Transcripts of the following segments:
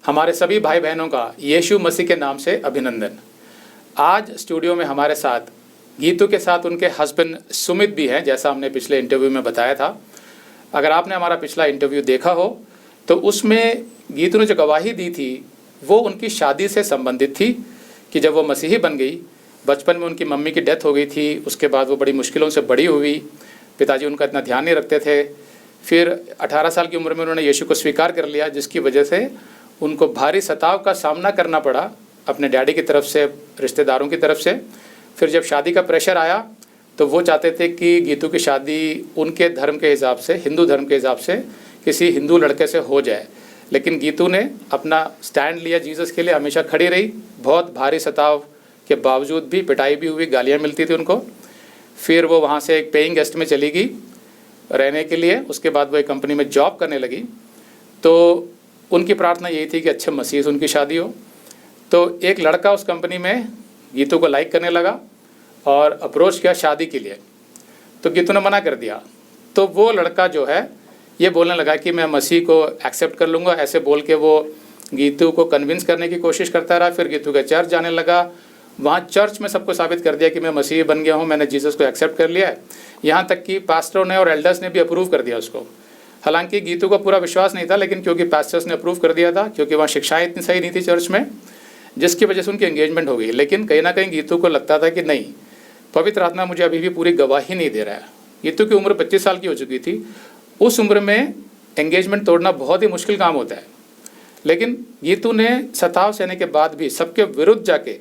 हमारे सभी भाई बहनों का यीशु मसीह के नाम से अभिनंदन। आज स्टूडियो में हमारे साथ गीतू के साथ उनके हस्बैंड सुमित भी हैं, जैसा हमने पिछले इंटरव्यू में बताया था। अगर आपने हमारा पिछला इंटरव्यू देखा हो तो उसमें गीतू ने जो गवाही दी थी वो उनकी शादी से संबंधित थी कि जब वो मसीही बन गई, बचपन में उनकी मम्मी की डेथ हो गई थी, उसके बाद वो बड़ी मुश्किलों से बड़ी हुई, पिताजी उनका इतना ध्यान नहीं रखते थे। फिर 18 साल की उम्र में उन्होंने यीशु को स्वीकार कर लिया, जिसकी वजह से उनको भारी सताव का सामना करना पड़ा अपने डैडी की तरफ से, रिश्तेदारों की तरफ से। फिर जब शादी का प्रेशर आया तो वो चाहते थे कि गीतू की शादी उनके धर्म के हिसाब से, हिंदू धर्म के हिसाब से किसी हिंदू लड़के से हो जाए, लेकिन गीतू ने अपना स्टैंड लिया जीसस के लिए, हमेशा खड़ी रही। बहुत भारी सताव के बावजूद भी, पिटाई भी हुई, गालियाँ मिलती थी उनको। फिर वो वहाँ से एक पेइंग गेस्ट में चली गई रहने के लिए। उसके बाद वो एक कंपनी में जॉब करने लगी। तो उनकी प्रार्थना यही थी कि अच्छे मसीह से उनकी शादी हो। तो एक लड़का उस कंपनी में गीतू को लाइक करने लगा और अप्रोच किया शादी के लिए, तो गीतू ने मना कर दिया। तो वो लड़का जो है ये बोलने लगा कि मैं मसीह को एक्सेप्ट कर लूँगा, ऐसे बोल के वो गीतू को कन्विंस करने की कोशिश करता रहा। फिर गीतू का चर्च जाने लगा, वहाँ चर्च में सबको साबित कर दिया कि मैं मसीह बन गया हूँ, मैंने जीसस को एक्सेप्ट कर लिया है। यहाँ तक कि पास्टरों ने और एल्डर्स ने भी अप्रूव कर दिया उसको। हालांकि गीतू को पूरा विश्वास नहीं था, लेकिन क्योंकि पास्टर्स ने अप्रूव कर दिया था, क्योंकि वहाँ शिक्षाएं इतनी सही नहीं थी चर्च में, जिसकी वजह से उनकी एंगेजमेंट हो गई। लेकिन कहीं ना कहीं गीतू को लगता था कि नहीं, पवित्र आत्मा मुझे अभी भी पूरी गवाही नहीं दे रहा है। गीतू की उम्र 25 साल की हो चुकी थी। उस उम्र में एंगेजमेंट तोड़ना बहुत ही मुश्किल काम होता है, लेकिन गीतू ने सताव सहने के बाद भी सबके विरुद्ध जाके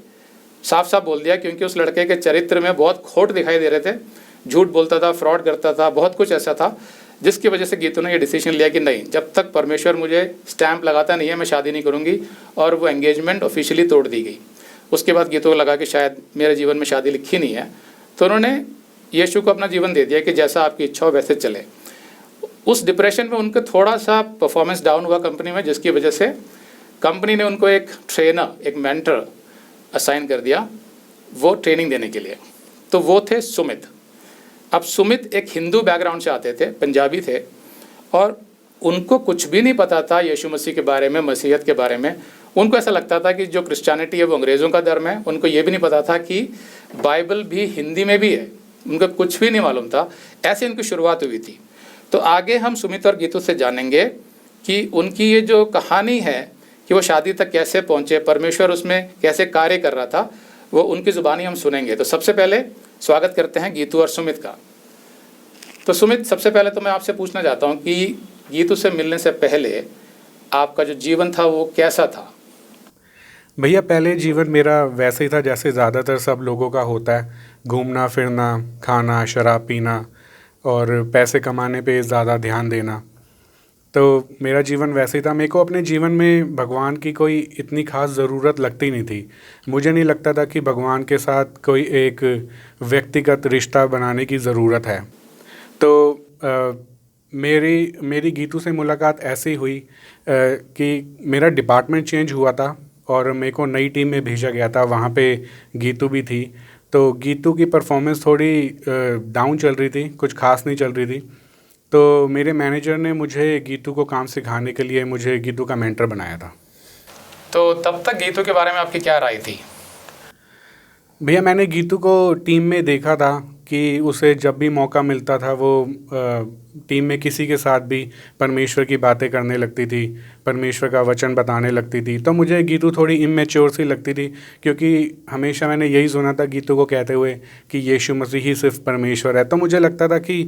साफ साफ बोल दिया, क्योंकि उस लड़के के चरित्र में बहुत खोट दिखाई दे रहे थे। झूठ बोलता था, फ्रॉड करता था, बहुत कुछ ऐसा था, जिसकी वजह से गीतू ने ये डिसीजन लिया कि नहीं, जब तक परमेश्वर मुझे स्टैंप लगाता नहीं है मैं शादी नहीं करूँगी। और वो एंगेजमेंट ऑफिशियली तोड़ दी गई। उसके बाद गीतू को लगा कि शायद मेरे जीवन में शादी लिखी नहीं है, तो उन्होंने यीशु को अपना जीवन दे दिया कि जैसा आपकी इच्छा हो वैसे चले। उस डिप्रेशन में उनका थोड़ा सा परफॉर्मेंस डाउन हुआ कंपनी में, जिसकी वजह से कंपनी ने उनको एक ट्रेनर, एक मेंटर असाइन कर दिया वो ट्रेनिंग देने के लिए। तो वो थे सुमित। अब सुमित एक हिंदू बैकग्राउंड से आते थे, पंजाबी थे, और उनको कुछ भी नहीं पता था यीशु मसीह के बारे में, मसीहत के बारे में। उनको ऐसा लगता था कि जो क्रिश्चियनिटी है वो अंग्रेज़ों का धर्म है। उनको ये भी नहीं पता था कि बाइबल भी हिंदी में भी है, उनको कुछ भी नहीं मालूम था। ऐसे उनकी शुरुआत हुई थी। तो आगे हम सुमित और गीतू से जानेंगे कि उनकी ये जो कहानी है कि वो शादी तक कैसे पहुँचे, परमेश्वर उसमें कैसे कार्य कर रहा था, वो उनकी ज़ुबानी हम सुनेंगे। तो सबसे पहले स्वागत करते हैं गीतू और सुमित का। तो सुमित, सबसे पहले तो मैं आपसे पूछना चाहता हूँ कि गीतू से मिलने से पहले आपका जो जीवन था वो कैसा था? भैया, पहले जीवन मेरा वैसे ही था जैसे ज़्यादातर सब लोगों का होता है। घूमना फिरना, खाना, शराब पीना और पैसे कमाने पे ज़्यादा ध्यान देना। तो मेरा जीवन वैसे ही था। मेरे को अपने जीवन में भगवान की कोई इतनी ख़ास ज़रूरत लगती नहीं थी। मुझे नहीं लगता था कि भगवान के साथ कोई एक व्यक्तिगत रिश्ता बनाने की ज़रूरत है। तो मेरी गीतू से मुलाकात ऐसे ही हुई कि मेरा डिपार्टमेंट चेंज हुआ था और मेरे को नई टीम में भेजा गया था। वहाँ पे गीतू भी थी। तो गीतू की परफॉर्मेंस थोड़ी डाउन चल रही थी, कुछ खास नहीं चल रही थी। तो मेरे मैनेजर ने मुझे गीतू को काम सिखाने के लिए मुझे गीतू का मेंटर बनाया था। तो तब तक गीतू के बारे में आपकी क्या राय थी? भैया, मैंने गीतू को टीम में देखा था कि उसे जब भी मौका मिलता था वो टीम में किसी के साथ भी परमेश्वर की बातें करने लगती थी, परमेश्वर का वचन बताने लगती थी। तो मुझे गीतू थोड़ी इमेच्योर सी लगती थी, क्योंकि हमेशा मैंने यही सुना था गीतू को कहते हुए कि यीशु मसीह ही सिर्फ परमेश्वर है। तो मुझे लगता था कि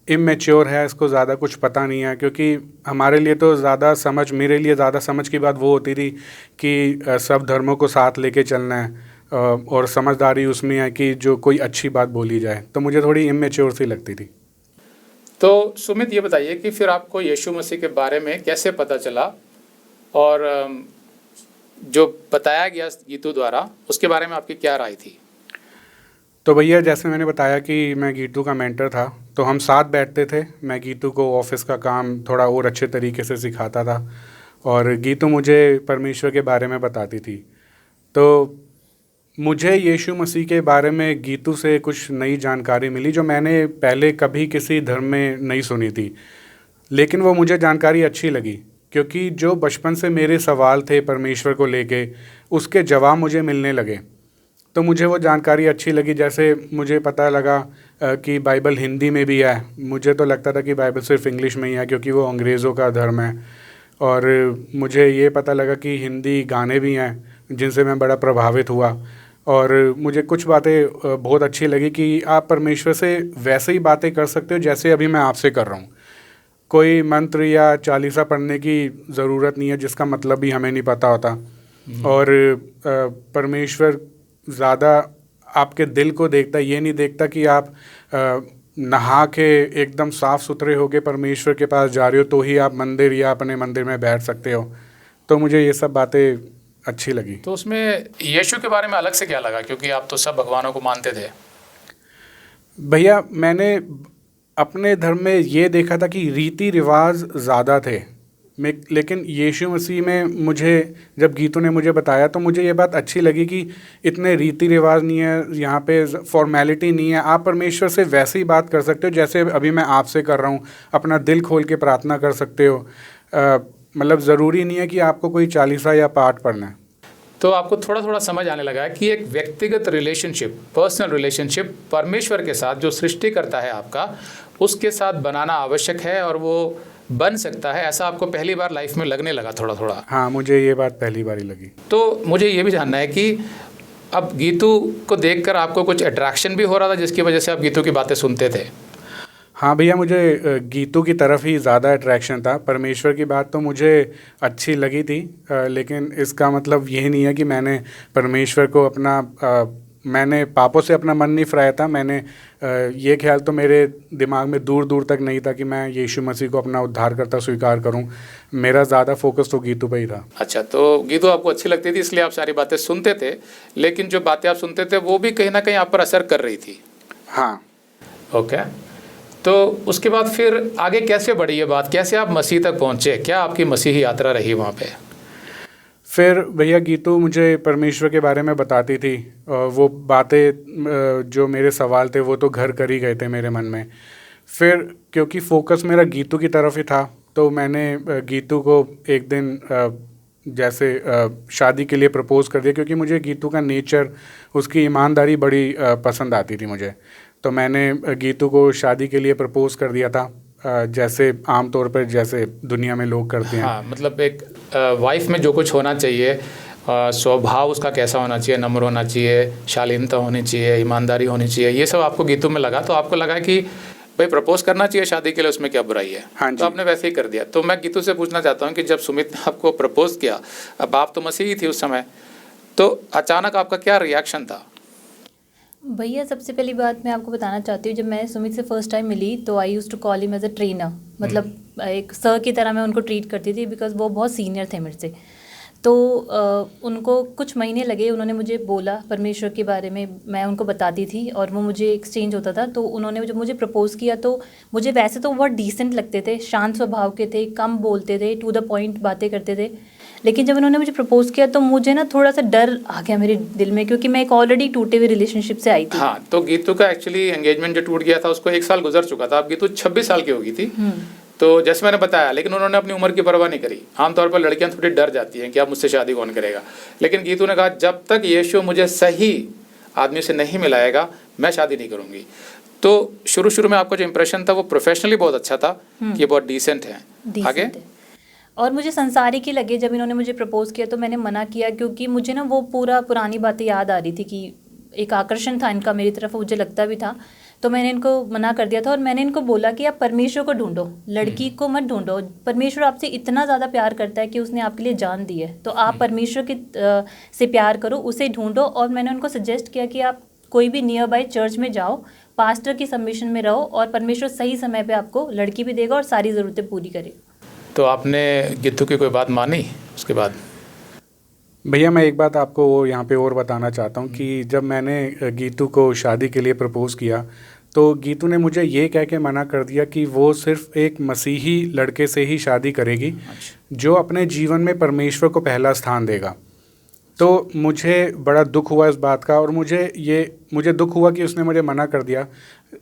इमेच्योर है, इसको ज़्यादा कुछ पता नहीं है। क्योंकि हमारे लिए तो ज़्यादा समझ, मेरे लिए ज़्यादा समझ की बात वो होती थी कि सब धर्मों को साथ लेके चलना है और समझदारी उसमें है कि जो कोई अच्छी बात बोली जाए। तो मुझे थोड़ी इमेच्योर सी लगती थी। तो सुमित, ये बताइए कि फिर आपको यीशु मसीह के बारे में कैसे पता चला, और जो बताया गया गीतू द्वारा उसके बारे में आपकी क्या राय थी? तो भैया, जैसे मैंने बताया कि मैं गीतू का मेंटर था, तो हम साथ बैठते थे। मैं गीतू को ऑफिस का काम थोड़ा और अच्छे तरीके से सिखाता था और गीतू मुझे परमेश्वर के बारे में बताती थी। तो मुझे यीशु मसीह के बारे में गीतू से कुछ नई जानकारी मिली जो मैंने पहले कभी किसी धर्म में नहीं सुनी थी, लेकिन वो मुझे जानकारी अच्छी लगी। क्योंकि जो बचपन से मेरे सवाल थे परमेश्वर को लेके, उसके जवाब मुझे मिलने लगे। तो मुझे वो जानकारी अच्छी लगी। जैसे मुझे पता लगा कि बाइबल हिंदी में भी है। मुझे तो लगता था कि बाइबल सिर्फ इंग्लिश में ही है, क्योंकि वो अंग्रेज़ों का धर्म है। और मुझे ये पता लगा कि हिंदी गाने भी हैं, जिनसे मैं बड़ा प्रभावित हुआ। और मुझे कुछ बातें बहुत अच्छी लगी कि आप परमेश्वर से वैसे ही बातें कर सकते हो जैसे अभी मैं आपसे कर रहा हूँ। कोई मंत्र या चालीसा पढ़ने की ज़रूरत नहीं है, जिसका मतलब भी हमें नहीं पता होता। और परमेश्वर ज़्यादा आपके दिल को देखता, ये नहीं देखता कि आप नहा के एकदम साफ़ सुथरे होके परमेश्वर के पास जा रहे हो तो ही आप मंदिर या अपने मंदिर में बैठ सकते हो। तो मुझे ये सब बातें अच्छी लगी। तो उसमें यीशु के बारे में अलग से क्या लगा, क्योंकि आप तो सब भगवानों को मानते थे? भैया, मैंने अपने धर्म में ये देखा था कि रीति रिवाज ज़्यादा थे, लेकिन यीशु मसीह में मुझे जब गीतू ने मुझे बताया तो मुझे ये बात अच्छी लगी कि इतने रीति रिवाज नहीं है, यहाँ पे फॉर्मेलिटी नहीं है। आप परमेश्वर से वैसे ही बात कर सकते हो जैसे अभी मैं आपसे कर रहा हूँ। अपना दिल खोल के प्रार्थना कर सकते हो। मतलब ज़रूरी नहीं है कि आपको कोई चालीसा या पाठ पढ़ना है। तो आपको थोड़ा थोड़ा समझ आने लगा है कि एक व्यक्तिगत रिलेशनशिप, पर्सनल रिलेशनशिप परमेश्वर के साथ, जो सृष्टि करता है आपका, उसके साथ बनाना आवश्यक है और वो बन सकता है। ऐसा आपको पहली बार लाइफ में लगने लगा थोड़ा थोड़ा? हाँ, मुझे ये बात पहली बार ही लगी। तो मुझे ये भी जानना है कि अब गीतू को देखकर आपको कुछ अट्रैक्शन भी हो रहा था जिसकी वजह से आप गीतू की बातें सुनते थे? हाँ भैया, मुझे गीतों की तरफ ही ज़्यादा अट्रैक्शन था। परमेश्वर की बात तो मुझे अच्छी लगी थी, लेकिन इसका मतलब यही नहीं है कि मैंने परमेश्वर को मैंने पापों से अपना मन नहीं फिराया था। मैंने ये ख्याल तो मेरे दिमाग में दूर दूर तक नहीं था कि मैं यीशु मसीह को अपना उद्धारकर्ता स्वीकार करूं। मेरा ज़्यादा फोकस तो गीतू पे ही था। अच्छा, तो गीतू आपको अच्छी लगती थी इसलिए आप सारी बातें सुनते थे, लेकिन जो बातें आप सुनते थे वो भी कहीं ना कहीं आप पर असर कर रही थी? हाँ। ओके, तो उसके बाद फिर आगे कैसे बढ़ी ये बात? कैसे आप मसीह तक पहुँचे? क्या आपकी मसीही यात्रा रही वहाँ पे? फिर भैया, गीतू मुझे परमेश्वर के बारे में बताती थी। वो बातें जो मेरे सवाल थे वो तो घर कर ही गए थे मेरे मन में। फिर क्योंकि फोकस मेरा गीतू की तरफ ही था, तो मैंने गीतू को एक दिन जैसे शादी के लिए प्रपोज़ कर दिया, क्योंकि मुझे गीतू का नेचर, उसकी ईमानदारी बड़ी पसंद आती थी मुझे। तो मैंने गीतू को शादी के लिए प्रपोज़ कर दिया था, जैसे आमतौर पर जैसे दुनिया में लोग करते हैं। हाँ, मतलब एक वाइफ में जो कुछ होना चाहिए, स्वभाव उसका कैसा होना चाहिए, नम्र होना चाहिए, शालीनता होनी चाहिए, ईमानदारी होनी चाहिए, ये सब आपको गीतू में लगा। तो आपको लगा कि भाई प्रपोज करना चाहिए शादी के लिए, उसमें क्या बुराई है? हाँ, तो आपने वैसे ही कर दिया। तो मैं गीतू से पूछना चाहता हूँ कि जब सुमित ने आपको प्रपोज किया, अब आप तो मसीही थी उस समय, तो अचानक आपका क्या रिएक्शन था? भैया, सबसे पहली बात मैं आपको बताना चाहती हूँ, जब मैं सुमित से फर्स्ट टाइम मिली तो I used to call him as a trainer. मतलब एक सर की तरह मैं उनको ट्रीट करती थी, बिकॉज वो बहुत सीनियर थे मेरे से। तो उनको कुछ महीने लगे, उन्होंने मुझे बोला परमेश्वर के बारे में, मैं उनको बताती थी और वो मुझे एक्सचेंज होता था। तो उन्होंने जब मुझे प्रपोज़ किया तो मुझे वैसे तो बहुत डिसेंट लगते थे, शांत स्वभाव के थे, कम बोलते थे, टू द पॉइंट बातें करते थे। लेकिन जब उन्होंने मुझे प्रपोज़ किया तो मुझे ना थोड़ा सा डर आ गया मेरे दिल में, क्योंकि मैं एक ऑलरेडी टूटे हुए रिलेशनशिप से आई थी। हाँ, तो गीतू का एक्चुअली एंगेजमेंट जो टूट गया था उसको 1 साल गुजर चुका था। अब गीतू 26 साल की हो गई थी, तो जैसे मैंने बताया, लेकिन उन्होंने अपनी उम्र की परवाह नहीं करी। आमतौर पर लड़कियां थोड़ी डर जाती हैं कि अब मुझसे शादी कौन करेगा, लेकिन गीतू ने कहा जब तक यीशु मुझे सही आदमी से नहीं मिलाएगा मैं शादी नहीं करूंगी। तो शुरू शुरू में आपका जो इंप्रेशन था वो प्रोफेशनली बहुत अच्छा था कि ये बहुत डिसेंट है। आगे? और मुझे संसारिक ही लगे। जब इन्होंने मुझे प्रपोज़ किया तो मैंने मना किया, क्योंकि मुझे ना वो पूरा पुरानी बातें याद आ रही थी कि एक आकर्षण था इनका मेरी तरफ, मुझे लगता भी था। तो मैंने इनको मना कर दिया था और मैंने इनको बोला कि आप परमेश्वर को ढूंढो, लड़की को मत ढूंढो। परमेश्वर आपसे इतना ज़्यादा प्यार करता है कि उसने आपके लिए जान दी है, तो आप परमेश्वर के से प्यार करो, उसे ढूंढो। और मैंने उनको सजेस्ट किया कि आप कोई भी नियर बाय चर्च में जाओ, पास्टर की सबमिशन में रहो, और परमेश्वर सही समय पे आपको लड़की भी देगा और सारी ज़रूरतें पूरी करेगा। तो आपने गीतू की कोई बात मानी उसके बाद? भैया, मैं एक बात आपको यहाँ पे और बताना चाहता हूँ कि जब मैंने गीतू को शादी के लिए प्रपोज़ किया तो गीतू ने मुझे ये कह के मना कर दिया कि वो सिर्फ एक मसीही लड़के से ही शादी करेगी जो अपने जीवन में परमेश्वर को पहला स्थान देगा। तो मुझे बड़ा दुख हुआ इस बात का, और मुझे दुख हुआ कि उसने मुझे मना कर दिया।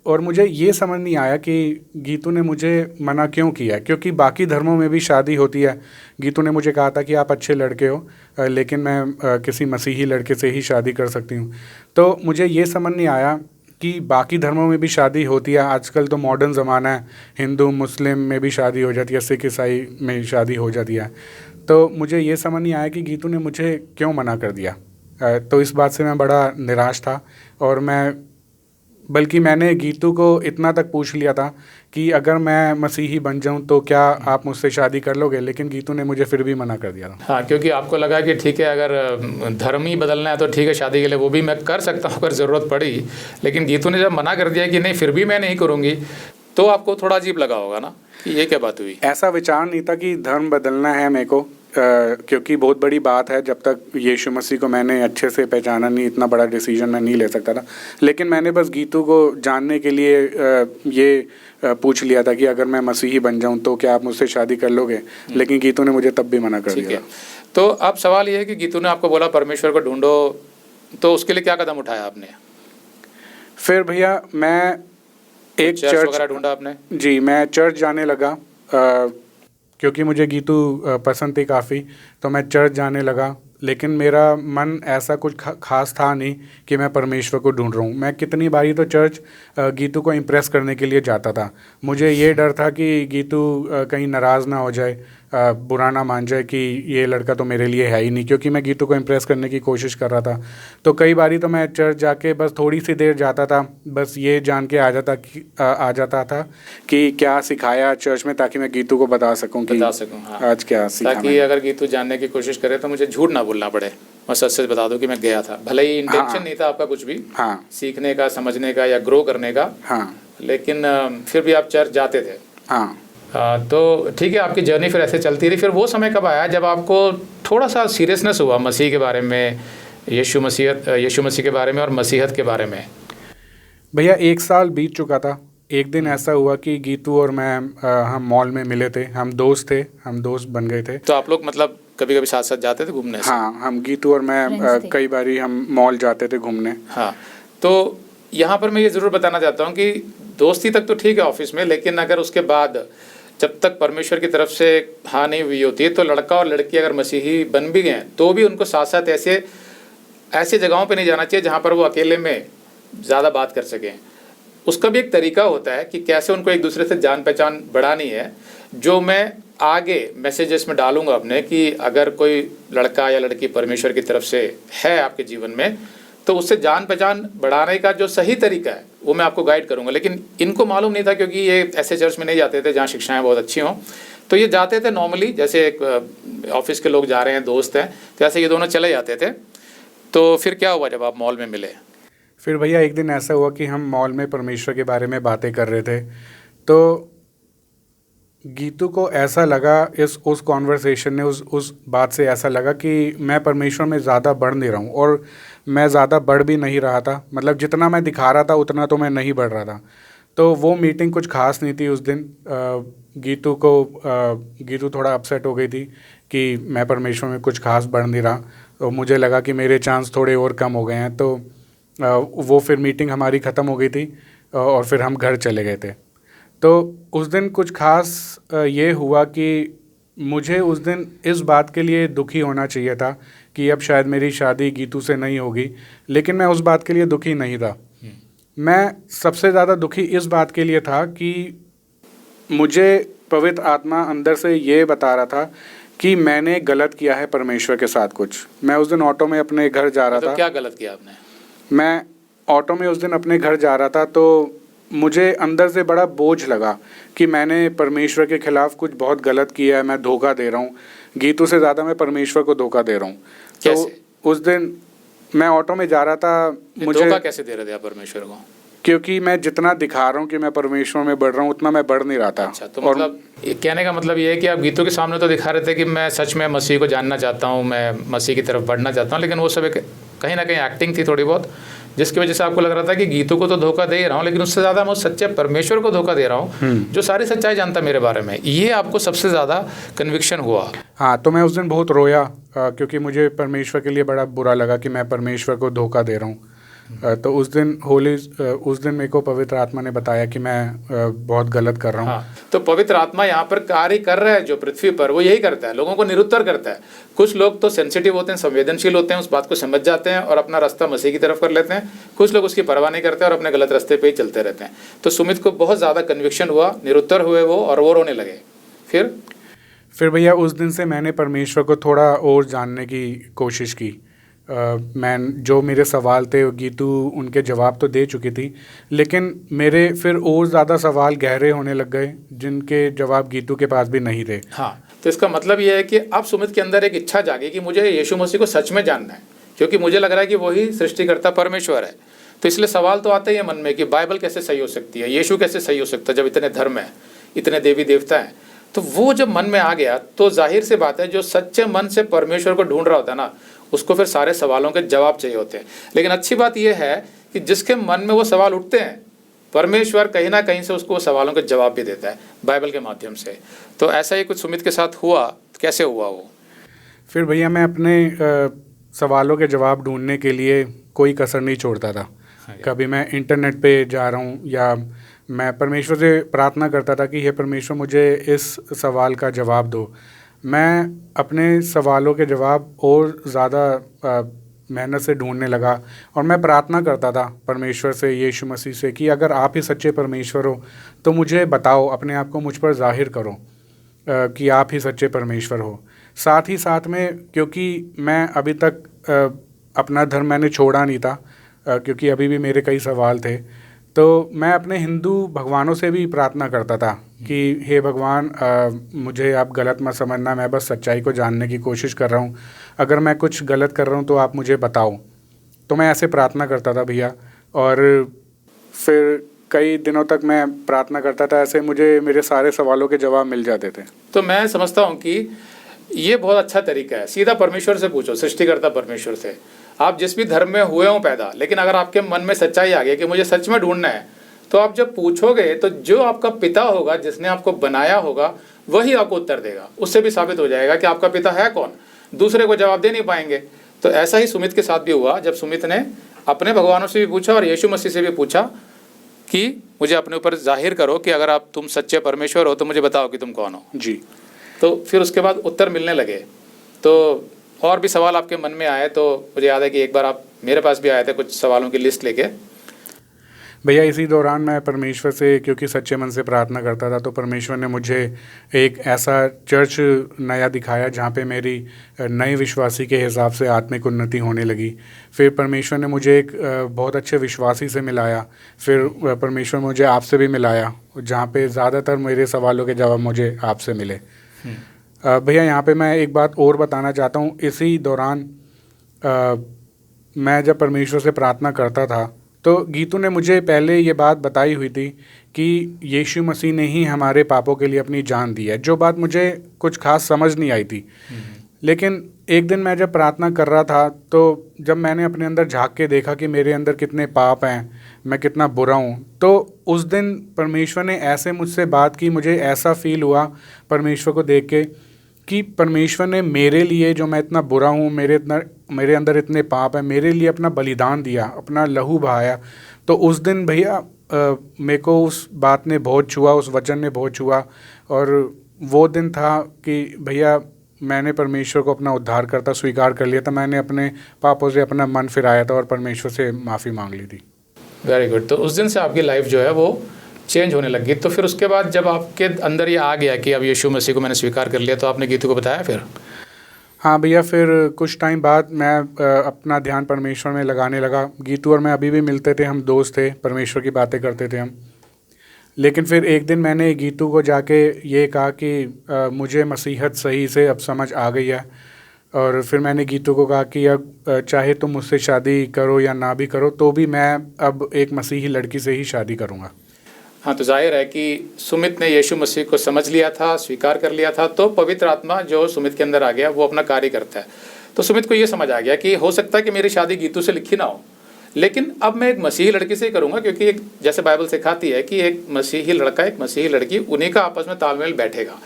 और मुझे ये समझ नहीं आया कि गीतू ने मुझे मना क्यों किया, क्योंकि बाकी धर्मों में भी शादी होती है। गीतू ने मुझे कहा था कि आप अच्छे लड़के हो, लेकिन मैं किसी मसीही लड़के से ही शादी कर सकती हूँ। तो मुझे ये समझ नहीं आया कि बाकी धर्मों में भी शादी होती है। आजकल तो मॉडर्न ज़माना है, हिंदू मुस्लिम में भी शादी हो जाती है, सिख ईसाई में शादी हो जाती है। तो मुझे ये समझ नहीं आया कि गीतू ने मुझे क्यों मना कर दिया। तो इस बात से मैं बड़ा निराश था, और बल्कि मैंने गीतू को इतना तक पूछ लिया था कि अगर मैं मसीही बन जाऊं तो क्या आप मुझसे शादी कर लोगे, लेकिन गीतू ने मुझे फिर भी मना कर दिया था। हाँ, क्योंकि आपको लगा कि ठीक है, अगर धर्म ही बदलना है तो ठीक है, शादी के लिए वो भी मैं कर सकता हूँ अगर ज़रूरत पड़ी। लेकिन गीतू ने जब मना कर दिया कि नहीं फिर भी मैं नहीं करूँगी, तो आपको थोड़ा अजीब लगा होगा ना कि ये क्या बात हुई। ऐसा विचार नहीं था कि धर्म बदलना है मेरे को, क्योंकि बहुत बड़ी बात है, जब तक यीशु मसीह को मैंने अच्छे से पहचाना नहीं, इतना बड़ा डिसीजन मैं नहीं ले सकता था। लेकिन मैंने बस गीतू को जानने के लिए ये पूछ लिया था कि अगर मैं मसीही बन जाऊं तो क्या आप मुझसे शादी कर लोगे, लेकिन गीतू ने मुझे तब भी मना कर दिया। तो अब सवाल ये है कि गीतू ने आपको बोला परमेश्वर को ढूंढो, तो उसके लिए क्या कदम उठाया आपने? फिर भैया मैं एक चर्च वगैरह ढूंढा आपने? जी, मैं चर्च जाने लगा, क्योंकि मुझे गीतू पसंद थी काफ़ी, तो मैं चर्च जाने लगा। लेकिन मेरा मन ऐसा कुछ खास था नहीं कि मैं परमेश्वर को ढूंढ रहा हूँ। मैं कितनी बारी तो चर्च गीतू को इम्प्रेस करने के लिए जाता था। मुझे ये डर था कि गीतू कहीं नाराज़ ना हो जाए, बुरा ना मान जाए कि ये लड़का तो मेरे लिए है ही नहीं, क्योंकि मैं गीतू को इम्प्रेस करने की कोशिश कर रहा था। तो कई बारी तो मैं चर्च जाके बस थोड़ी सी देर जाता था, बस ये जान के आ जाता था कि क्या सिखाया चर्च में, ताकि मैं गीतू को बता सकूं हाँ। आज क्या सीखा। ताकि अगर गीतू जानने की कोशिश करे तो मुझे झूठ ना बोलना पड़े, मैं सच सच बता दूं कि मैं गया था। भले ही इंटेंशन नहीं था आपका कुछ भी सीखने का, समझने का या ग्रो करने का, लेकिन फिर भी आप चर्च जाते थे। तो ठीक है, आपकी जर्नी फिर ऐसे चलती रही। फिर वो समय कब आया जब आपको थोड़ा सा सीरियसनेस हुआ मसीह के बारे में, यीशु मसीह के बारे में और मसीहत के बारे में? भैया 1 साल बीत चुका था। एक दिन ऐसा हुआ कि गीतू और मैं हम मॉल में मिले थे, हम दोस्त बन गए थे। तो आप लोग मतलब कभी कभी साथ साथ जाते थे घूमने? हाँ, हम गीतू और मैं कई बारी हम मॉल जाते थे घूमने। हाँ, तो यहाँ पर मैं ये ज़रूर बताना चाहता हूँ कि दोस्ती तक तो ठीक है ऑफिस में, लेकिन अगर उसके बाद जब तक परमेश्वर की तरफ से हाँ नहीं हुई होती है, तो लड़का और लड़की अगर मसीही बन भी गए तो भी उनको साथ साथ ऐसे जगहों पे नहीं जाना चाहिए जहाँ पर वो अकेले में ज़्यादा बात कर सकें। उसका भी एक तरीका होता है कि कैसे उनको एक दूसरे से जान पहचान बढ़ानी है, जो मैं आगे मैसेजेस में डालूंगा अपने, कि अगर कोई लड़का या लड़की परमेश्वर की तरफ से है आपके जीवन में, तो उससे जान पहचान बढ़ाने का जो सही तरीका है वो मैं आपको गाइड करूंगा। लेकिन इनको मालूम नहीं था, क्योंकि ये ऐसे चर्च में नहीं जाते थे जहाँ शिक्षाएं बहुत अच्छी हों। तो ये जाते थे नॉर्मली, जैसे एक ऑफिस के लोग जा रहे हैं, दोस्त हैं, तो ऐसे ये दोनों चले जाते थे। तो फिर क्या हुआ जब आप मॉल में मिले? फिर भैया एक दिन ऐसा हुआ कि हम मॉल में परमेश्वर के बारे में बातें कर रहे थे। तो गीतू को ऐसा लगा उस कॉन्वर्सेशन ने, उस बात से ऐसा लगा कि मैं परमेश्वर में ज़्यादा बढ़ नहीं रहा हूँ, और मैं ज़्यादा बढ़ भी नहीं रहा था। मतलब जितना मैं दिखा रहा था उतना तो मैं नहीं बढ़ रहा था। तो वो मीटिंग कुछ खास नहीं थी उस दिन। गीतू थोड़ा अपसेट हो गई थी कि मैं परमेश्वर में कुछ खास बढ़ नहीं रहा, तो मुझे लगा कि मेरे चांस थोड़े और कम हो गए हैं। तो वो फिर मीटिंग हमारी ख़त्म हो गई थी और फिर हम घर चले गए थे। तो उस दिन कुछ खास ये हुआ कि मुझे उस दिन इस बात के लिए दुखी होना चाहिए था कि अब शायद मेरी शादी गीतू से नहीं होगी, लेकिन मैं उस बात के लिए दुखी नहीं था। मैं सबसे ज़्यादा दुखी इस बात के लिए था कि मुझे पवित्र आत्मा अंदर से ये बता रहा था कि मैंने गलत किया है परमेश्वर के साथ कुछ। मैं उस दिन ऑटो में अपने घर जा रहा था। क्या गलत किया आपने? मैं ऑटो में उस दिन अपने घर जा रहा था, तो मुझे अंदर से बड़ा बोझ लगा कि मैंने परमेश्वर के खिलाफ कुछ बहुत गलत किया है, मैं धोखा दे रहा हूँ, गीतू से ज़्यादा मैं परमेश्वर को धोखा दे रहा हूँ। तो उस दिन मैं ऑटो में जा रहा था। मुझे धोखा कैसे दे रहे थे आप परमेश्वर को? क्योंकि मैं जितना दिखा रहा हूँ कि मैं परमेश्वर में बढ़ रहा हूँ, उतना मैं बढ़ नहीं रहा था। अच्छा, तो मतलब कहने का मतलब ये है कि आप गीतू के सामने तो दिखा रहे थे कि मैं सच में मसीह को जानना चाहता हूँ, मैं मसीह की तरफ बढ़ना चाहता हूँ, लेकिन वो सब एक कहीं ना कहीं एक्टिंग थी थोड़ी बहुत, जिसकी वजह से आपको लग रहा था कि गीतू को तो धोखा दे ही रहा हूँ, लेकिन उससे ज़्यादा मैं उस सच्चे परमेश्वर को धोखा दे रहा हूँ जो सारी सच्चाई जानता मेरे बारे में। ये आपको सबसे ज़्यादा कन्विक्शन हुआ? हाँ, तो मैं उस दिन बहुत रोया क्योंकि मुझे परमेश्वर के लिए बड़ा बुरा लगा कि मैं परमेश्वर को धोखा दे रहा हूँ। तो उस दिन मेरे को पवित्र आत्मा ने बताया कि मैं बहुत गलत कर रहा हूँ। हाँ, तो पवित्र आत्मा यहाँ पर कार्य कर रहा है जो पृथ्वी पर, वो यही करता है, लोगों को निरुत्तर करता है। कुछ लोग तो सेंसिटिव होते हैं, संवेदनशील होते हैं, उस बात को समझ जाते हैं और अपना रास्ता मसीह की तरफ कर लेते हैं। कुछ लोग उसकी परवाह नहीं करते और अपने गलत रास्ते पे ही चलते रहते हैं। तो सुमित को बहुत ज़्यादा कन्विक्शन हुआ, निरुत्तर हुए वो, और वो रोने लगे। फिर भैया उस दिन से मैंने परमेश्वर को थोड़ा और जानने की कोशिश की। मैं जो मेरे सवाल थे गीतू उनके जवाब तो दे चुकी थी, लेकिन मेरे फिर और ज़्यादा सवाल गहरे होने लग गए जिनके जवाब गीतू के पास भी नहीं थे। हाँ, तो इसका मतलब ये है कि अब सुमित के अंदर एक इच्छा जागी कि मुझे यीशु मसीह को सच में जानना है, क्योंकि मुझे लग रहा है कि वही सृष्टिकर्ता परमेश्वर है। तो इसलिए सवाल तो आते ही है मन में कि बाइबल कैसे सही हो सकती है, यीशु कैसे सही हो सकता है जब इतने धर्म हैं, इतने देवी देवता हैं। तो वो जब मन में आ गया तो जाहिर सी बात है, जो सच्चे मन से परमेश्वर को ढूंढ रहा होता है ना, उसको फिर सारे सवालों के जवाब चाहिए होते हैं। लेकिन अच्छी बात यह है कि जिसके मन में वो सवाल उठते हैं, परमेश्वर कहीं ना कहीं से उसको वो सवालों के जवाब भी देता है बाइबल के माध्यम से। तो ऐसा ही कुछ सुमित के साथ हुआ। कैसे हुआ वो? फिर भैया मैं अपने सवालों के जवाब ढूंढने के लिए कोई कसर नहीं छोड़ता था। कभी मैं इंटरनेट पे जा रहा हूँ या मैं परमेश्वर से प्रार्थना करता था कि हे परमेश्वर मुझे इस सवाल का जवाब दो। मैं अपने सवालों के जवाब और ज़्यादा मेहनत से ढूंढने लगा और मैं प्रार्थना करता था परमेश्वर से, यीशु मसीह से, कि अगर आप ही सच्चे परमेश्वर हो तो मुझे बताओ, अपने आप को मुझ पर जाहिर करो कि आप ही सच्चे परमेश्वर हो। साथ ही साथ में, क्योंकि मैं अभी तक अपना धर्म मैंने छोड़ा नहीं था, क्योंकि अभी भी मेरे कई सवाल थे, तो मैं अपने हिंदू भगवानों से भी प्रार्थना करता था कि हे भगवान, मुझे आप गलत मत समझना, मैं बस सच्चाई को जानने की कोशिश कर रहा हूँ, अगर मैं कुछ गलत कर रहा हूँ तो आप मुझे बताओ। तो मैं ऐसे प्रार्थना करता था भैया, और फिर कई दिनों तक मैं प्रार्थना करता था, ऐसे मुझे मेरे सारे सवालों के जवाब मिल जाते थे। तो मैं समझता हूँ कि ये बहुत अच्छा तरीका है। सीधा परमेश्वर से पूछो, सृष्टिकर्ता परमेश्वर से। आप जिस भी धर्म में हुए हों पैदा, लेकिन अगर आपके मन में सच्चाई आ गई कि मुझे सच में ढूंढना है, तो आप जब पूछोगे तो जो आपका पिता होगा, जिसने आपको बनाया होगा, वही आपको उत्तर देगा। उससे भी साबित हो जाएगा कि आपका पिता है कौन, दूसरे को जवाब दे नहीं पाएंगे। तो ऐसा ही सुमित के साथ भी हुआ, जब सुमित ने अपने भगवानों से भी पूछा और यीशु मसीह से भी पूछा कि मुझे अपने ऊपर जाहिर करो कि अगर आप तुम सच्चे परमेश्वर हो तो मुझे बताओ कि तुम कौन हो जी। तो फिर उसके बाद उत्तर मिलने लगे। तो और भी सवाल आपके मन में आए, तो मुझे याद है कि एक बार आप मेरे पास भी आए थे कुछ सवालों की लिस्ट लेके। भैया इसी दौरान मैं परमेश्वर से, क्योंकि सच्चे मन से प्रार्थना करता था, तो परमेश्वर ने मुझे एक ऐसा चर्च नया दिखाया जहाँ पे मेरी नए विश्वासी के हिसाब से आत्मिक उन्नति होने लगी। फिर परमेश्वर ने मुझे एक बहुत अच्छे विश्वासी से मिलाया। फिर परमेश्वर मुझे आपसे भी मिलाया, जहाँ पे ज़्यादातर मेरे सवालों के जवाब मुझे आपसे मिले। भैया यहाँ पे मैं एक बात और बताना चाहता हूँ। इसी दौरान मैं जब परमेश्वर से प्रार्थना करता था तो गीतू ने मुझे पहले ये बात बताई हुई थी कि यीशु मसीह ने ही हमारे पापों के लिए अपनी जान दी है, जो बात मुझे कुछ खास समझ नहीं आई थी। लेकिन एक दिन मैं जब प्रार्थना कर रहा था, तो जब मैंने अपने अंदर झांक के देखा कि मेरे अंदर कितने पाप हैं, मैं कितना बुरा हूँ, तो उस दिन परमेश्वर ने ऐसे मुझसे बात की, मुझे ऐसा फील हुआ परमेश्वर को देख के कि परमेश्वर ने मेरे लिए, जो मैं इतना बुरा हूँ, मेरे अंदर इतने पाप हैं, मेरे लिए अपना बलिदान दिया, अपना लहू बहाया। तो उस दिन भैया मेरे को उस बात ने बहुत छुआ, उस वचन ने बहुत छुआ। और वो दिन था कि भैया मैंने परमेश्वर को अपना उद्धारकर्ता स्वीकार कर लिया था। मैंने अपने पापों से अपना मन फिराया था और परमेश्वर से माफ़ी मांग ली थी। Very good. तो उस दिन से आपकी लाइफ जो है वो चेंज होने लगी। तो फिर उसके बाद जब आपके अंदर ये आ गया कि अब यीशु मसीह को मैंने स्वीकार कर लिया, तो आपने गीतू को बताया फिर? हाँ भैया, फिर कुछ टाइम बाद मैं अपना ध्यान परमेश्वर में लगाने लगा। गीतू और मैं अभी भी मिलते थे, हम दोस्त थे, परमेश्वर की बातें करते थे हम। लेकिन फिर एक दिन मैंने गीतू को जाके ये कहा कि मुझे मसीहत सही से अब समझ आ गई है। और फिर मैंने गीतू को कहा कि अब चाहे तुम मुझसे शादी करो या ना भी करो, तो भी मैं अब एक मसीही लड़की से ही शादी करूँगा। हाँ, तो जाहिर है कि सुमित ने यीशु मसीह को समझ लिया था, स्वीकार कर लिया था, तो पवित्र आत्मा जो सुमित के अंदर आ गया वो अपना कार्य करता है। तो सुमित को ये समझ आ गया कि हो सकता है कि मेरी शादी गीतू से लिखी ना हो, लेकिन अब मैं एक मसीही लड़की से ही करूँगा, क्योंकि एक जैसे बाइबल सिखाती है कि एक मसीही लड़का एक मसीही लड़की उन्हीं का आपस में तालमेल बैठेगा।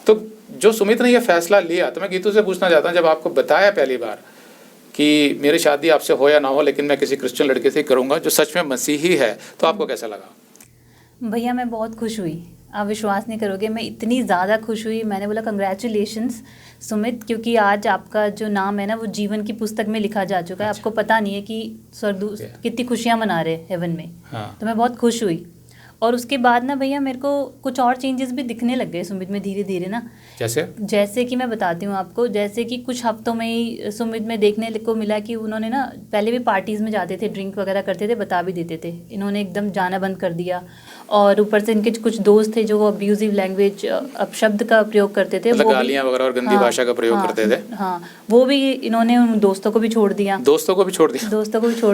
तो जो सुमित ने यह फैसला लिया, तो मैं गीतू से पूछना चाहता हूँ, जब आपको बताया पहली बार कि मेरी शादी आपसे हो या ना हो लेकिन मैं किसी क्रिश्चियन लड़के से ही करूँगा जो सच में मसीही है, तो आपको कैसा लगा? भैया मैं बहुत खुश हुई, आप विश्वास नहीं करोगे, मैं इतनी ज़्यादा खुश हुई। मैंने बोला कंग्रेचुलेशंस सुमित, क्योंकि आज आपका जो नाम है ना वो जीवन की पुस्तक में लिखा जा चुका है। आपको पता नहीं है कि स्वर्गदूत कितनी खुशियाँ मना रहे हैं हेवन में। तो मैं बहुत खुश हुई। और उसके बाद ना भैया मेरे को कुछ और चेंजेस भी दिखने लग गए सुमित में धीरे धीरे ना। जैसे कि मैं बताती हूँ आपको, जैसे कि कुछ हफ्तों में ही सुमित में देखने को मिला कि उन्होंने ना पहले भी पार्टीज़ में जाते थे, ड्रिंक वगैरह करते थे, बता भी देते थे, इन्होंने एकदम जाना बंद कर दिया। और ऊपर से इनके कुछ दोस्त थे जो वो अब्यूजिव लैंग्वेज अपशब्द का प्रयोग करते थे, मतलब गालियाँ वगैरह और गंदी भाषा का प्रयोग करते थे। हाँ, वो भी इन्होंने उन दोस्तों को भी छोड़ दिया। दोस्तों को भी छोड़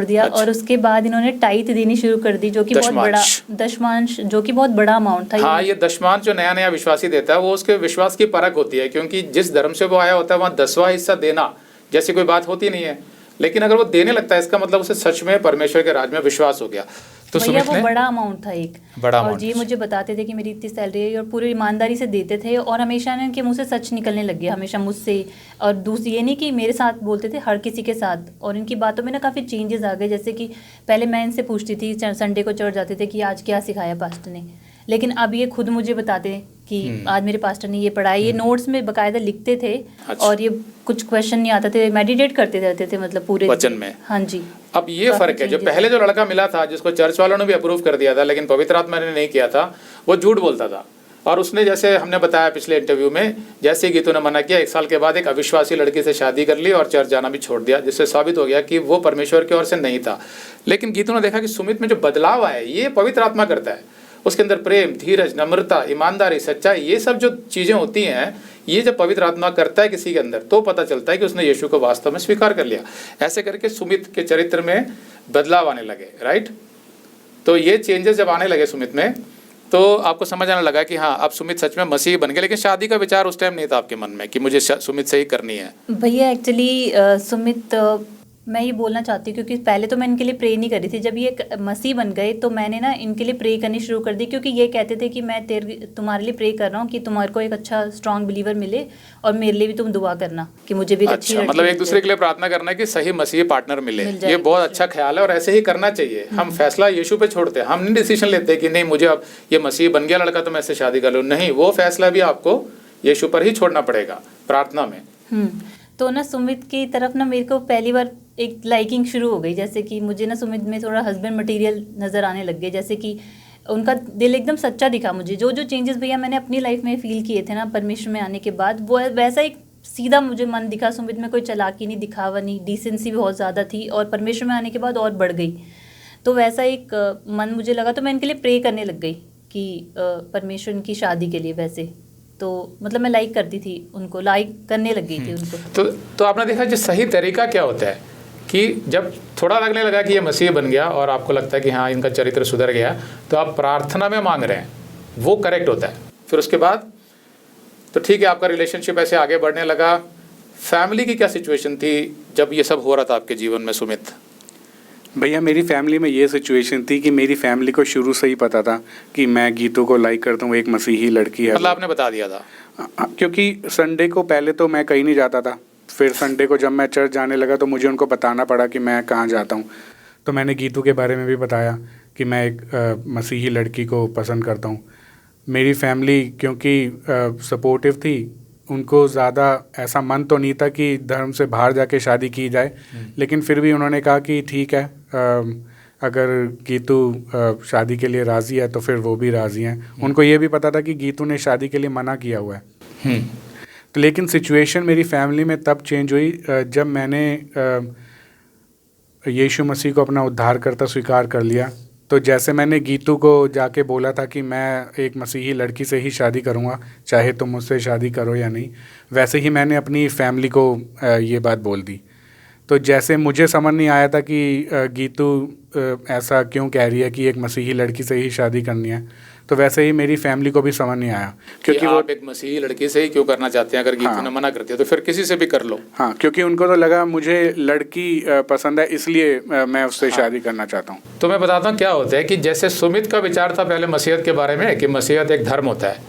दिया। अच्छा। और उसके बाद इन्होंने टाइट देनी शुरू कर दी, जो कि बहुत बड़ा दशमांश, जो कि बहुत बड़ा अमाउंट था। हाँ, ये दशमांश जो नया नया विश्वासी देता है वो उसके विश्वास की परख होती है, क्योंकि जिस धर्म से वो आया होता है वहाँ 10वां हिस्सा देना जैसी कोई बात होती नहीं है। लेकिन अगर वो देने लगता है, इसका मतलब उसे सच में परमेश्वर के राज में विश्वास हो गया। तो भैया वो बड़ा अमाउंट था एक बड़ा और जी मुझे बताते थे कि मेरी इतनी सैलरी है, और पूरी ईमानदारी से देते थे। और हमेशा ना इनके मुंह से सच निकलने लग गया, हमेशा मुझसे। और दूसरी ये नहीं कि मेरे साथ बोलते थे, हर किसी के साथ। और इनकी बातों में ना काफ़ी चेंजेस आ गए। जैसे कि पहले मैं इनसे पूछती थी, संडे को चर्च जाते थे, कि आज क्या सिखाया पास्टर ने, लेकिन अब ये खुद मुझे बताते हैं कि आज मेरे पास्टर ने ये पढ़ाया। ये नोट्स में बकायदा लिखते थे। अच्छा। और ये कुछ क्वेश्चन नहीं आता थे, मेडिटेट करते रहते थे, मतलब पूरे वचन में। हाँ जी। अब ये फर्क है, जो पहले जो लड़का मिला था जिसको चर्च वालों ने भी अप्रूव कर दिया था लेकिन पवित्र आत्मा ने नहीं किया था, वो झूठ बोलता था। और उसने, जैसे हमने बताया पिछले इंटरव्यू में, जैसे ही गीतू ने मना किया, 1 साल के बाद एक अविश्वासी लड़की से शादी कर ली और चर्च जाना भी छोड़ दिया, जिससे साबित हो गया कि वो परमेश्वर की ओर से नहीं था। लेकिन गीतू ने देखा कि सुमित में जो बदलाव आया ये पवित्र आत्मा करता है। उसके अंदर प्रेम, धीरज, नम्रता, ईमानदारी, सच्चाई, ये सब जो चीज़ें होती हैं, ये जब पवित्र आत्मा करता है किसी के अंदर, तो पता चलता है कि उसने यीशु को वास्तव में स्वीकार कर लिया। ऐसे करके सुमित के चरित्र में बदलाव आने लगे, राइट। तो ये चेंजेस जब आने लगे सुमित में, तो आपको समझ आने लगा कि हाँ, अब सुमित सच में मसीह बन गए। लेकिन शादी का विचार उस टाइम नहीं था आपके मन में कि मुझे सुमित से ही करनी है? भैया एक्चुअली सुमित, मैं ये बोलना चाहती हूँ, क्योंकि पहले तो मैं इनके लिए प्रे नहीं कर रही थी। जब ये मसीह बन गए तो मैंने ना इनके लिए प्रे करनी शुरू कर दी, क्योंकि ये कहते थे कि मैं तुम्हारे लिए प्रे कर रहा हूँ कि तुम्हारे को एक अच्छा स्ट्रॉन्ग बिलीवर मिले, और मेरे लिए भी तुम दुआ करना कि मुझे भी अच्छी अच्छा, मतलब एक दूसरे के लिए प्रार्थना करना कि सही मसीह पार्टनर मिले। ये बहुत अच्छा ख्याल है और ऐसे ही करना चाहिए। हम फैसला यीशु पे छोड़ते हैं, हम नहीं डिसीजन लेते कि नहीं मुझे अब ये मसीह बन गया लड़का तो मैं इससे शादी कर लूँ। नहीं, वो फैसला भी आपको यीशु पर ही छोड़ना पड़ेगा प्रार्थना में। तो ना सुमित की तरफ ना मेरे को पहली बार एक लाइकिंग शुरू हो गई। जैसे कि मुझे ना सुमित में थोड़ा हस्बैंड मटेरियल नज़र आने लग गए। जैसे कि उनका दिल एकदम सच्चा दिखा मुझे। जो जो चेंजेस भैया मैंने अपनी लाइफ में फील किए थे ना परमेश्वर में आने के बाद, वो वैसा एक सीधा मुझे मन दिखा सुमित में। कोई चालाकी नहीं, दिखावा नहीं, डिसेंसी भी बहुत ज़्यादा थी, और परमेश्वर में आने के बाद और बढ़ गई। तो वैसा एक मन मुझे लगा, तो मैं इनके लिए प्रे करने लग गई कि परमेश्वर इनकी शादी के लिए। वैसे तो मतलब मैं लाइक करती थी उनको, लाइक करने लग गई थी उनको। तो आपने देखा जो सही तरीका क्या होता है कि जब थोड़ा लगने लगा कि ये मसीह बन गया और आपको लगता है कि हाँ इनका चरित्र सुधर गया, तो आप प्रार्थना में मांग रहे हैं, वो करेक्ट होता है। फिर उसके बाद तो ठीक है, आपका रिलेशनशिप ऐसे आगे बढ़ने लगा। फैमिली की क्या सिचुएशन थी जब ये सब हो रहा था आपके जीवन में सुमित? भैया मेरी फैमिली में ये सिचुएशन थी कि मेरी फैमिली को शुरू से ही पता था कि मैं गीतू को लाइक करता हूँ, एक मसीही लड़की है। मतलब आपने बता दिया था? क्योंकि संडे को पहले तो मैं कहीं नहीं जाता था, फिर संडे को जब मैं चर्च जाने लगा तो मुझे उनको बताना पड़ा कि मैं कहाँ जाता हूँ। तो मैंने गीतू के बारे में भी बताया कि मैं एक मसीही लड़की को पसंद करता हूँ। मेरी फैमिली क्योंकि सपोर्टिव थी, उनको ज़्यादा ऐसा मन तो नहीं था कि धर्म से बाहर जाके शादी की जाए, लेकिन फिर भी उन्होंने कहा कि ठीक है, अगर गीतू शादी के लिए राज़ी है तो फिर वो भी राज़ी हैं। उनको ये भी पता था कि गीतू ने शादी के लिए मना किया हुआ है। तो लेकिन सिचुएशन मेरी फैमिली में तब चेंज हुई जब मैंने यीशु मसीह को अपना उद्धारकर्ता स्वीकार कर लिया। तो जैसे मैंने गीतू को जाके बोला था कि मैं एक मसीही लड़की से ही शादी करूँगा, चाहे तुम मुझसे शादी करो या नहीं, वैसे ही मैंने अपनी फैमिली को ये बात बोल दी। तो जैसे मुझे समझ नहीं आया था कि गीतू ऐसा क्यों कह रही है कि एक मसीही लड़की से ही शादी करनी है, तो वैसे ही मेरी फैमिली को भी समझ नहीं आया क्योंकि वो एक मसीही लड़की से ही क्यों करना चाहते हैं, अगर गीतू ने मना करती है तो फिर किसी से भी कर लो। हाँ, क्योंकि उनको तो लगा मुझे लड़की पसंद है, इसलिए मैं उससे शादी करना चाहता हूँ। तो मैं बताता हूँ क्या होता है कि जैसे सुमित का विचार था पहले मसीहत के बारे में कि मसीहत एक धर्म होता है,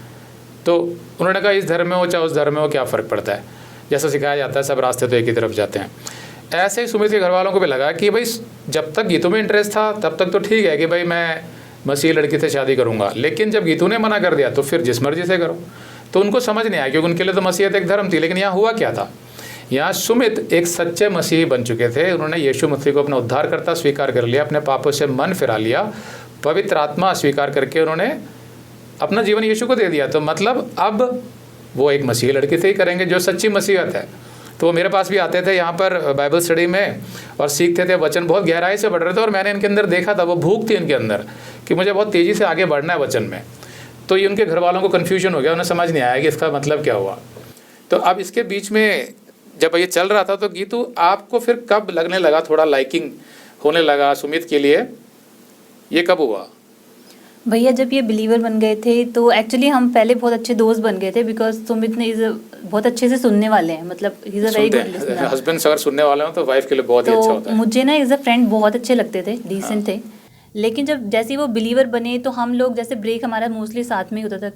तो उन्होंने कहा इस धर्म में हो चाहे उस धर्म में हो क्या फ़र्क पड़ता है, जैसा सिखाया जाता है सब रास्ते तो एक ही तरफ जाते हैं। ऐसे ही सुमित के घर वालों को भी लगा कि भाई जब तक गीतू में इंटरेस्ट था तब तक तो ठीक है कि भाई मैं मसीही लड़की से शादी करूंगा, लेकिन जब गीतू ने मना कर दिया तो फिर जिस मर्जी से करो। तो उनको समझ नहीं आया क्योंकि उनके लिए तो मसीहत एक धर्म थी। लेकिन यहाँ हुआ क्या था, यहाँ सुमित एक सच्चे मसीही बन चुके थे। उन्होंने यीशु मसीह को अपना उद्धारकर्ता स्वीकार कर लिया, अपने पापों से मन फिरा लिया, पवित्र आत्मा स्वीकार करके उन्होंने अपना जीवन यीशु को दे दिया। तो मतलब अब वो एक मसीही लड़की से ही करेंगे जो सच्ची मसीहत है। तो वो मेरे पास भी आते थे यहाँ पर बाइबल स्टडी में और सीखते थे, वचन बहुत गहराई से बढ़ रहे थे और मैंने इनके अंदर देखा था, वो भूख थी इनके अंदर कि मुझे बहुत तेज़ी से आगे बढ़ना है वचन में। तो ये उनके घर वालों को कन्फ्यूजन हो गया, उन्हें समझ नहीं आया कि इसका मतलब क्या हुआ। तो अब इसके बीच में जब ये चल रहा था तो गीतू आपको फिर कब लगने लगा, थोड़ा लाइकिंग होने लगा सुमित के लिए, ये कब हुआ? भैया जब ये बिलीवर बन गए थे तो एक्चुअली हम पहले बहुत अच्छे दोस्त बन गए थे, बिकॉज सुमित ने बहुत अच्छे से सुनने वाले हैं, मतलब is a very good listener. Husband अगर सुनने वाले हो तो वाइफ के लिए बहुत ही अच्छा होता है। मुझे ना एज अ फ्रेंड बहुत अच्छे लगते थे, डिसेंट थे। लेकिन जब जैसे ही वो बिलीवर बने तो हम लोग, जैसे ब्रेक हमारा मोस्टली साथ में ही होता था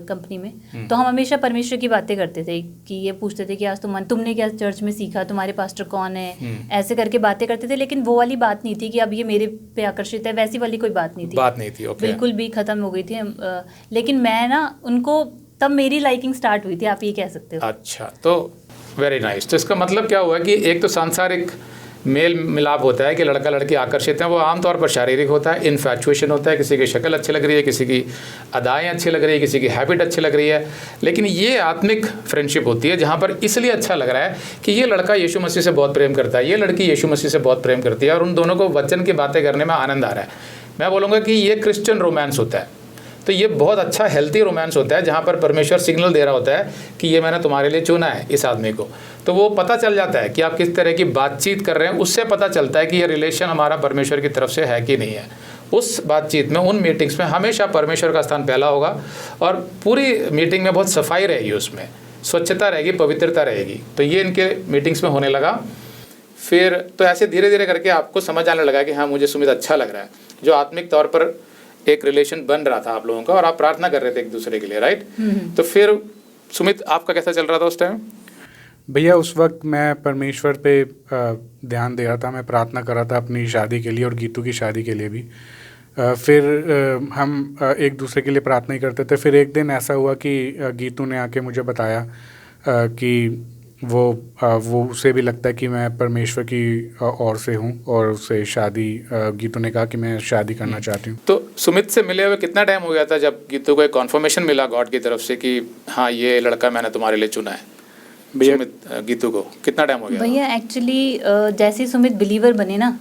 कंपनी में, तो हम हमेशा परमेश्वर की बातें करते थे कि ये पूछते थे कि आज तुमने क्या चर्च में सीखा, तुम्हारे पास्टर कौन है, ऐसे करके बातें करते थे। लेकिन वो वाली बात नहीं थी कि अब ये मेरे पे आकर्षित है, वैसी वाली कोई बात नहीं थी, बिल्कुल भी खत्म हो गई थी। लेकिन मैं ना उनको, तब मेरी लाइकिंग स्टार्ट हुई थी, आप ये कह सकते हो। अच्छा, तो वेरी नाइस। तो इसका मतलब क्या हुआ कि एक तो सांसारिक मेल मिलाप होता है कि लड़का लड़की आकर्षित हैं, वो आमतौर पर शारीरिक होता है, इन्फैचुएशन होता है, किसी की शक्ल अच्छी लग रही है, किसी की अदाएँ अच्छी लग रही है, किसी की हैबिट अच्छी लग रही है। लेकिन ये आत्मिक फ्रेंडशिप होती है जहाँ पर इसलिए अच्छा लग रहा है कि ये लड़का यीशु मसीह से बहुत प्रेम करता है, ये लड़की यीशु मसीह से बहुत प्रेम करती है और उन दोनों को वचन की बातें करने में आनंद आ रहा है। मैं बोलूँगा कि ये क्रिश्चियन रोमांस होता है। तो ये बहुत अच्छा हेल्थी रोमांस होता है जहाँ पर परमेश्वर सिग्नल दे रहा होता है कि ये मैंने तुम्हारे लिए चुना है इस आदमी को। तो वो पता चल जाता है कि आप किस तरह की बातचीत कर रहे हैं, उससे पता चलता है कि ये रिलेशन हमारा परमेश्वर की तरफ से है कि नहीं है। उस बातचीत में, उन मीटिंग्स में हमेशा परमेश्वर का स्थान पहला होगा और पूरी मीटिंग में बहुत सफाई रहेगी, उसमें स्वच्छता रहेगी, पवित्रता रहेगी। तो ये इनके मीटिंग्स में होने लगा। फिर तो ऐसे धीरे धीरे करके आपको समझ आने लगा कि हाँ मुझे सुमित अच्छा लग रहा है, जो आत्मिक तौर पर एक रिलेशन बन रहा था आप लोगों का और आप प्रार्थना कर रहे थे एक दूसरे के लिए, राइट? तो फिर सुमित आपका कैसा चल रहा था उस टाइम? भैया उस वक्त मैं परमेश्वर पे ध्यान दे रहा था, मैं प्रार्थना कर रहा था अपनी शादी के लिए और गीतू की शादी के लिए भी। फिर हम एक दूसरे के लिए प्रार्थना ही करते थे। फिर एक दिन ऐसा हुआ कि गीतू ने आके मुझे बताया कि वो उसे भी लगता है कि मैं परमेश्वर की ओर से हूँ और उससे शादी, गीतू ने कहा कि मैं शादी करना चाहती हूँ। तो सुमित से मिले हुए कितना टाइम हो गया था जब गीतू को एक कॉन्फर्मेशन मिला गॉड की तरफ से कि हाँ ये लड़का मैंने तुम्हारे लिए चुना है? सुमित, गीतू को कितना टाइम हो गया? भैया एक्चुअली जैसे ही सुमित बिलीवर बने ना,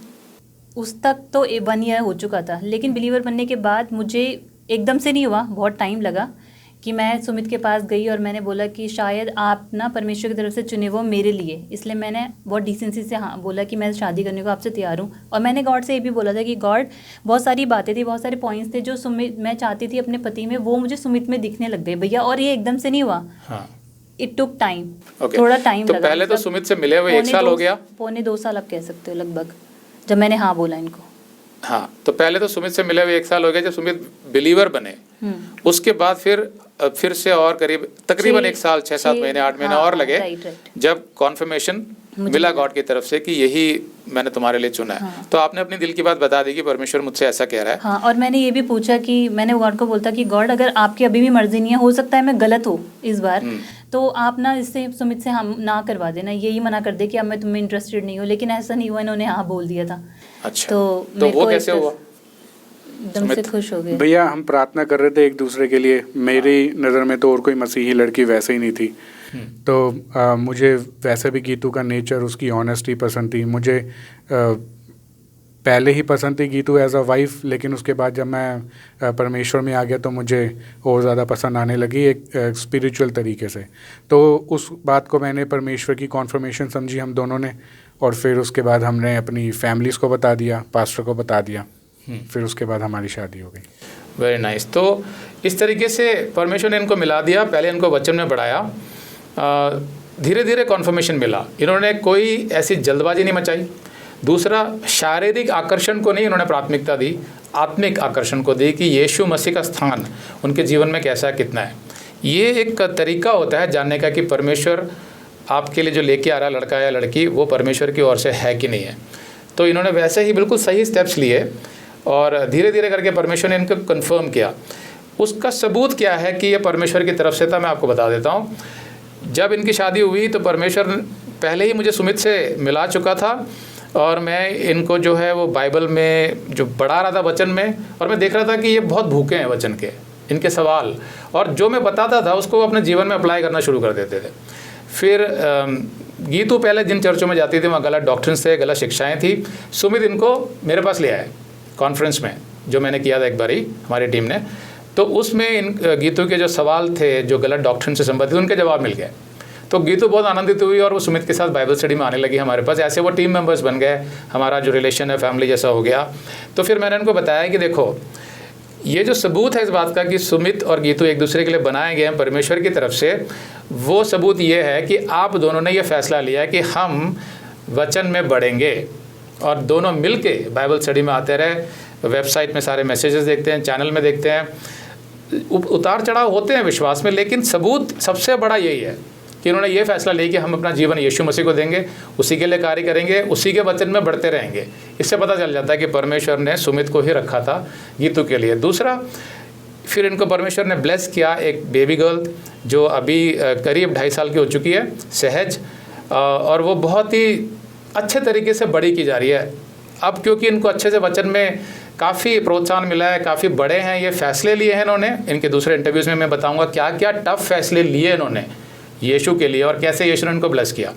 उस तक तो 1 ईयर हो चुका था। लेकिन बिलीवर बनने के बाद मुझे एकदम से नहीं हुआ, बहुत टाइम लगा कि मैं सुमित के पास गई और मैंने बोला कि शायद आप ना परमेश्वर की तरफ से चुने वो मेरे लिए, इसलिए मैंने बहुत डिसेंसी से हाँ बोला कि मैं शादी करने को आपसे तैयार हूँ। और मैंने गॉड से ये भी बोला था कि गॉड, बहुत सारी बातें थी, बहुत सारे पॉइंट्स थे जो सुमित मैं चाहती थी अपने पति में, वो मुझे सुमित में दिखने लग गए भैया। और ये एकदम से नहीं हुआ, इट टुक टाइम, थोड़ा टाइम लगा। पहले तो सुमित से मिले हुए 1 साल हो गया, पौने 2 साल आप कह सकते हो लगभग, जब मैंने हाँ बोला इनको। हाँ, तो पहले तो सुमित से मिले हुए 1 साल हो गया जब सुमित बिलीवर बने। उसके बाद फिर से और करीब तकरीबन 1 साल 6-7 महीने 8 महीने और लगे, जब कॉन्फर्मेशन मिला गॉड की तरफ से कि यही मैंने तुम्हारे लिए चुना है। तो आपने अपनी दिल की बात बता दी कि परमेश्वर मुझसे ऐसा कह रहा है। हाँ, और मैंने ये भी पूछा कि मैंने गॉड को बोलता कि गॉड अगर आपकी अभी भी मर्जी नहीं है, हो सकता है मैं गलत हूँ इस बार, तो आप ना इससे सुमित से हम ना करवा देना, यही मना कर दे कि अब मैं तुम्हें इंटरेस्टेड नहीं हूँ। लेकिन ऐसा नहीं हुआ, इन्होंने हाँ बोल दिया था। अच्छा, तो वो कैसे हुआ? एकदम से खुश हो गए भैया। हम प्रार्थना कर रहे थे एक दूसरे के लिए, मेरी नज़र में तो और कोई मसीही लड़की वैसे ही नहीं थी। तो मुझे वैसे भी गीतू का नेचर, उसकी ऑनेस्टी पसंद थी। मुझे पहले ही पसंद थी गीतू एज अ वाइफ, लेकिन उसके बाद जब मैं परमेश्वर में आ गया तो मुझे और ज़्यादा पसंद आने लगी एक स्पिरिचुअल तरीके से। तो उस बात को मैंने परमेश्वर की कॉन्फर्मेशन समझी हम दोनों ने, और फिर उसके बाद हमने अपनी फैमिलीज़ को बता दिया, पास्टर को बता दिया, फिर उसके बाद हमारी शादी हो गई। Very nice. तो इस तरीके से परमेश्वर ने इनको मिला दिया, पहले इनको वचन में बढ़ाया, धीरे धीरे कॉन्फर्मेशन मिला। इन्होंने कोई ऐसी जल्दबाजी नहीं मचाई। दूसरा, शारीरिक आकर्षण को नहीं इन्होंने प्राथमिकता दी, आत्मिक आकर्षण को दी कि यीशु मसीह का स्थान उनके जीवन में कैसा है, कितना है। ये एक तरीका होता है जानने का कि परमेश्वर आपके लिए जो लेके आ रहा है लड़का या लड़की, वो परमेश्वर की ओर से है कि नहीं है। तो इन्होंने वैसे ही बिल्कुल सही स्टेप्स लिए और धीरे धीरे करके परमेश्वर ने इनको कंफर्म किया। उसका सबूत क्या है कि ये परमेश्वर की तरफ से था, मैं आपको बता देता हूँ। जब इनकी शादी हुई तो परमेश्वर पहले ही मुझे सुमित से मिला चुका था और मैं इनको जो है वो बाइबल में जो बढ़ा रहा था वचन में, और मैं देख रहा था कि ये बहुत भूखे हैं वचन के, इनके सवाल, और जो मैं बताता था उसको अपने जीवन में अप्लाई करना शुरू कर देते थे। फिर गीतू पहले जिन चर्चों में जाती थी वहाँ गलत डॉक्ट्रिन्स थे, गलत शिक्षाएँ थी। सुमित इनको मेरे पास ले आए कॉन्फ्रेंस में, जो मैंने किया था एक बारी हमारी टीम ने। तो उसमें इन गीतू के जो सवाल थे जो गलत डॉक्ट्रिन से संबंधित, उनके जवाब मिल गए। तो गीतू बहुत आनंदित हुई और वो सुमित के साथ बाइबल स्टडी में आने लगी हमारे पास। ऐसे वो टीम मेंबर्स बन गए, हमारा जो रिलेशन है फैमिली जैसा हो गया। तो फिर मैंने उनको बताया कि देखो, ये जो सबूत है इस बात का कि सुमित और गीतू एक दूसरे के लिए बनाए गए हैं परमेश्वर की तरफ से, वो सबूत ये है कि आप दोनों ने ये फैसला लिया है कि हम वचन में बढ़ेंगे और दोनों मिल के बाइबल स्टडी में आते रहे। वेबसाइट में सारे मैसेजेस देखते हैं, चैनल में देखते हैं, उतार चढ़ाव होते हैं विश्वास में, लेकिन सबूत सबसे बड़ा यही है कि इन्होंने ये फैसला लिया कि हम अपना जीवन यीशु मसीह को देंगे, उसी के लिए कार्य करेंगे, उसी के वचन में बढ़ते रहेंगे। इससे पता चल जाता है कि परमेश्वर ने सुमित को ही रखा था गीतू के लिए। दूसरा, फिर इनको परमेश्वर ने ब्लेस किया एक बेबी गर्ल जो अभी करीब 2.5 साल की हो चुकी है, सहज, और वो बहुत ही अच्छे तरीके से बड़ी की जा रही है। अब क्योंकि इनको अच्छे से वचन में काफ़ी प्रोत्साहन मिला है, काफ़ी बड़े हैं, ये फैसले लिए हैं इन्होंने। इनके दूसरे इंटरव्यूज़ में मैं बताऊंगा क्या क्या टफ फैसले लिए इन्होंने यीशु के लिए और कैसे यीशु ने इनको ब्लेस किया।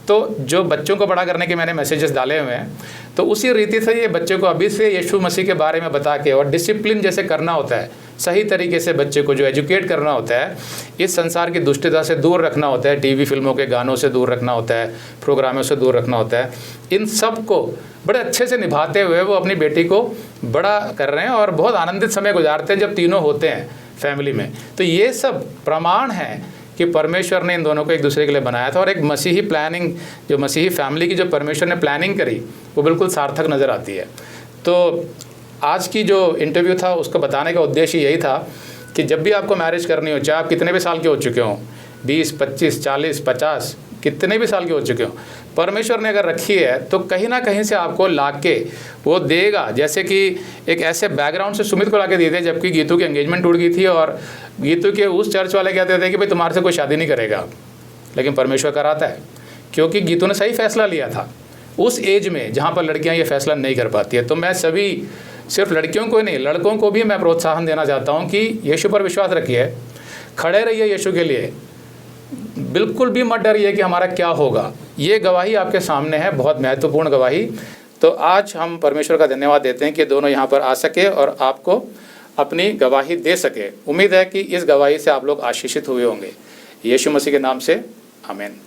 तो जो बच्चों को बड़ा करने के मैंने मैसेजेस डाले हुए हैं, तो उसी रीति से ये बच्चे को अभी से यीशु मसीह के बारे में बता के और डिसिप्लिन जैसे करना होता है, सही तरीके से बच्चे को जो एजुकेट करना होता है, इस संसार की दुष्टता से दूर रखना होता है, टीवी फिल्मों के गानों से दूर रखना होता है, प्रोग्रामों से दूर रखना होता है, इन सब को बड़े अच्छे से निभाते हुए वो अपनी बेटी को बड़ा कर रहे हैं और बहुत आनंदित समय गुजारते हैं जब तीनों होते हैं फैमिली में। तो ये सब प्रमाण है कि परमेश्वर ने इन दोनों को एक दूसरे के लिए बनाया था और एक मसीही प्लानिंग, जो मसीही फैमिली की जो परमेश्वर ने प्लानिंग करी, वो बिल्कुल सार्थक नज़र आती है। तो आज की जो इंटरव्यू था उसको बताने का उद्देश्य यही था कि जब भी आपको मैरिज करनी हो, चाहे आप कितने भी साल के हो चुके हों, 20, 25, 40, 50, कितने भी साल के हो चुके हो, परमेश्वर ने अगर रखी है तो कहीं ना कहीं से आपको लाके वो देगा। जैसे कि एक ऐसे बैकग्राउंड से सुमित को लाके दिए थे जबकि गीतू की एंगेजमेंट टूट गई थी और गीतू के उस चर्च वाले कहते थे कि भाई तुम्हारे से कोई शादी नहीं करेगा, लेकिन परमेश्वर कराता है क्योंकि गीतू ने सही फैसला लिया था उस एज में जहाँ पर लड़कियाँ ये फैसला नहीं कर पाती है। तो मैं सभी, सिर्फ लड़कियों को ही नहीं, लड़कों को भी मैं प्रोत्साहन देना चाहता हूँ कि यीशु पर विश्वास रखिए, खड़े रहिए यीशु के लिए, बिल्कुल भी मत डरिए कि हमारा क्या होगा। ये गवाही आपके सामने है, बहुत महत्वपूर्ण गवाही। तो आज हम परमेश्वर का धन्यवाद देते हैं कि दोनों यहाँ पर आ सके और आपको अपनी गवाही दे सके। उम्मीद है कि इस गवाही से आप लोग आशीषित हुए होंगे। यीशु मसीह के नाम से आमीन।